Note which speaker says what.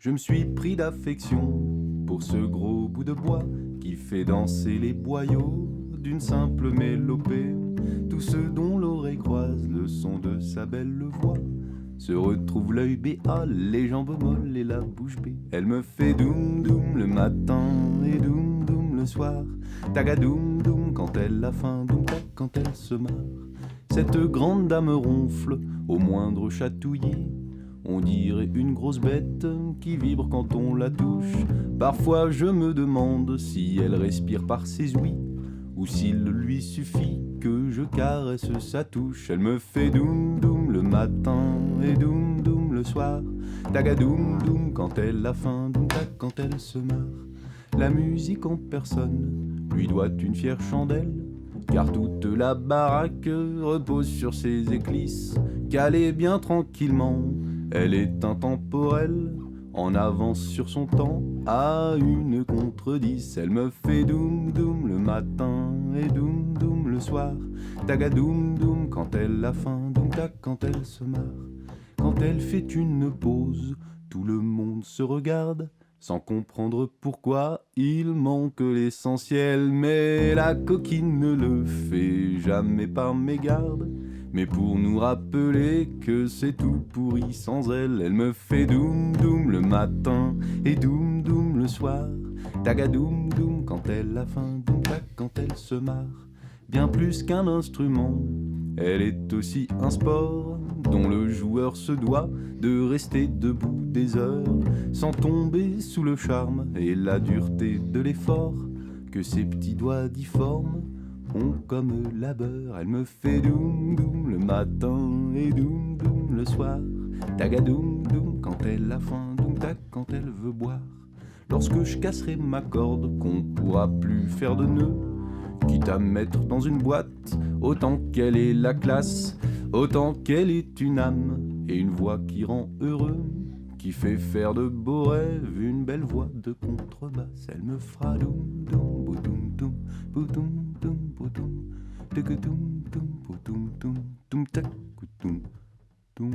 Speaker 1: Je me suis pris d'affection pour ce gros bout de bois qui fait danser les boyaux d'une simple mélopée. Tous ceux dont l'oreille croise le son de sa belle voix se retrouvent l'œil béat, les jambes molles et la bouche bée. Elle me fait doum doum le matin et doum doum le soir. Tagadoum doum quand elle a faim, doum tac quand elle se marre. Cette grande dame ronfle au moindre chatouillis. On dirait une grosse bête qui vibre quand on la touche. Parfois je me demande si elle respire par ses ouïes ou s'il lui suffit que je caresse sa touche. Elle me fait doum doum le matin et doum doum le soir. Tagadoum doum quand elle a faim, doum tac quand elle se marre. La musique en personne lui doit une fière chandelle, car toute la baraque repose sur ses éclisses. Calée bien tranquillement, elle est intemporelle, en avance sur son temps, à 1/10. Elle me fait doum doum le matin et doum doum le soir. Tagadoum doum quand elle a faim, doum tac quand elle se marre. Quand elle fait une pause, tout le monde se regarde, sans comprendre pourquoi il manque l'essentiel. Mais la coquine ne le fait jamais par mégarde, mais pour nous rappeler que c'est tout pourri sans elle. Elle me fait doum doum le matin et doum doum le soir. Tagadoum doum quand elle a faim, doum tac quand elle se marre. Bien plus qu'un instrument, elle est aussi un sport dont le joueur se doit de rester debout des heures, sans tomber sous le charme et la dureté de l'effort que ses petits doigts difformes ont comme labeur. Elle me fait doum doum le matin et doum doum le soir. Tagadoum doum quand elle a faim, doum tac quand elle veut boire. Lorsque je casserai ma corde, qu'on pourra plus faire de nœuds, quitte à mettre dans une boîte, autant qu'elle ait la classe, autant qu'elle ait une âme et une voix qui rend heureux, qui fait faire de beaux rêves, une belle voix de contrebasse. Elle me fera doum doum boudoum doum boudoum doum boudoum doum doum doum doum tac doum doum.